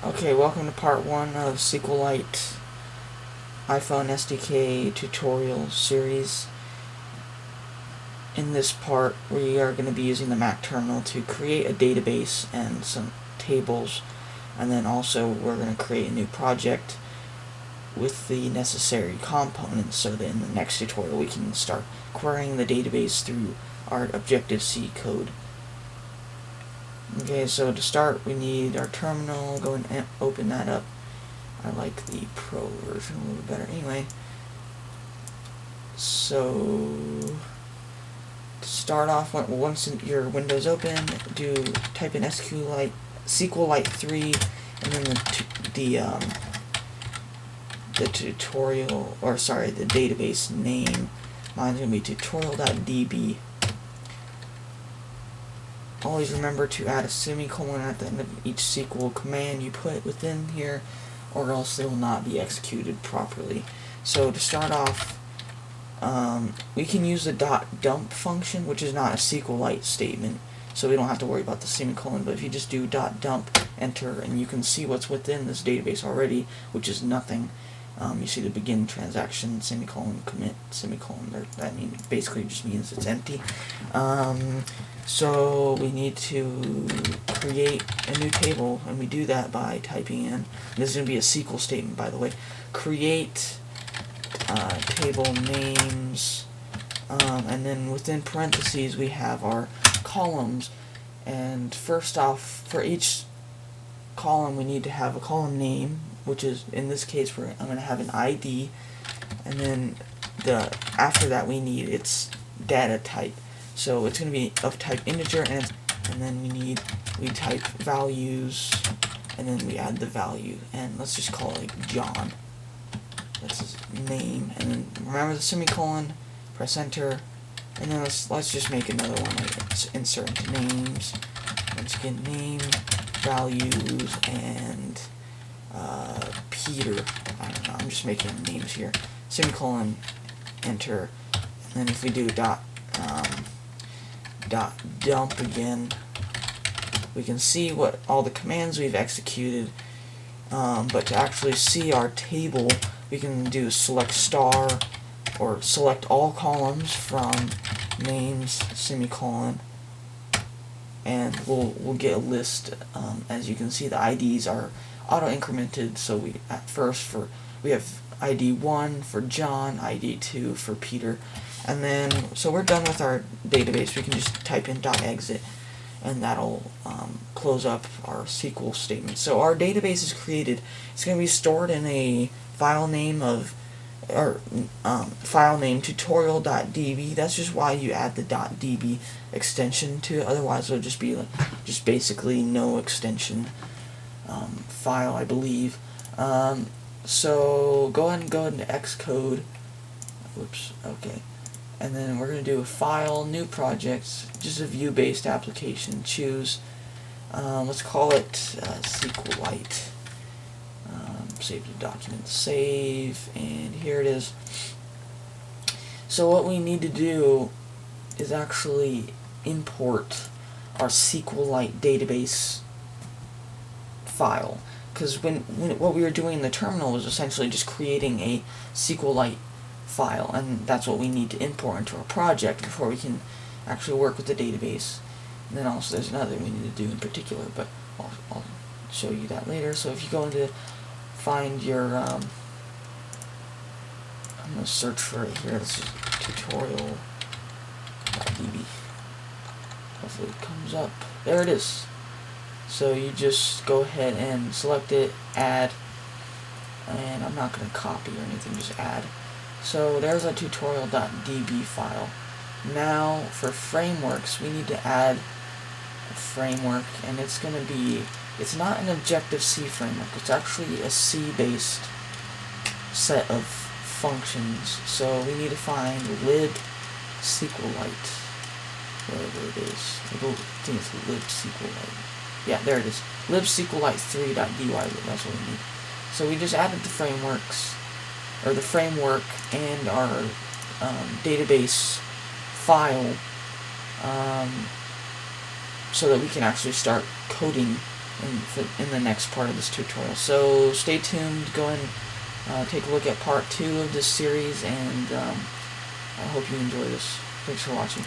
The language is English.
Okay, welcome to part 1 of SQLite iPhone SDK tutorial series. In this part, we are going to be using the Mac terminal to create a database and some tables, and then also we're going to create a new project with the necessary components so that in the next tutorial we can start querying the database through our Objective-C code. Okay, so to start we need our terminal. Go and open that up. I like the Pro version a little better. Anyway, so to start off, once your window's open, type in SQLite 3, and then the tutorial, or sorry, the database name. Mine's gonna be tutorial.db. Always remember to add a semicolon at the end of each SQL command you put within here, or else they will not be executed properly. So to start off, we can use the .dump function, which is not a SQLite statement, so we don't have to worry about the semicolon. But if you just do .dump, enter, and you can see what's within this database already, which is nothing. You see the begin transaction, semicolon, commit, semicolon. That basically just means it's empty. So we need to create a new table, and we do that by typing in, this is going to be a SQL statement, by the way, create table names, and then within parentheses we have our columns. And first off, for each column we need to have a column name, which is, in this case, I'm going to have an ID, and then after that we need its data type. So it's going to be of type integer, and then we type values, and then we add the value, and let's just call it like John. That's his name, and then remember the semicolon, press enter, and then let's just make another one, like insert into names. Once again, name, values, and Peter. I don't know, I'm just making names here. Semicolon, enter, and then if we do dump again, we can see what all the commands we've executed, but to actually see our table we can do select star, or select all columns from names, semicolon, and we'll get a list. As you can see, the IDs are auto incremented, so we have ID 1 for John, ID 2 for Peter, and then so we're done with our database. We can just type in .exit, and that'll close up our SQL statement. So our database is created. It's going to be stored in a file name tutorial.db. That's just why you add the .db extension to it. Otherwise it'll just be just basically no extension file, I believe. So go ahead and go into Xcode. Whoops. Okay. And then we're going to do a file, new project, just a view-based application. Choose, let's call it SQLite. Save the document, save, and here it is. So what we need to do is actually import our SQLite database file, because what we were doing in the terminal was essentially just creating a SQLite file, and that's what we need to import into our project before we can actually work with the database. And then also there's another we need to do in particular, but I'll show you that later. So if you go into find your I'm going to search for it here. This is tutorial.db. Hopefully it comes up. There it is. So you just go ahead and select it, add, and I'm not going to copy or anything, just add. So there's a tutorial.db file. Now for frameworks, we need to add a framework, and it's going to be, it's not an Objective-C framework, it's actually a C-based set of functions. So we need to find libSQLite, wherever it is. I think it's libSQLite. Yeah, there it is. libSQLite3.dy, that's what we need. So we just added the frameworks, or the framework, and our database file, so that we can actually start coding in the next part of this tutorial. So stay tuned, go and take a look at part 2 of this series, and I hope you enjoy this. Thanks for watching.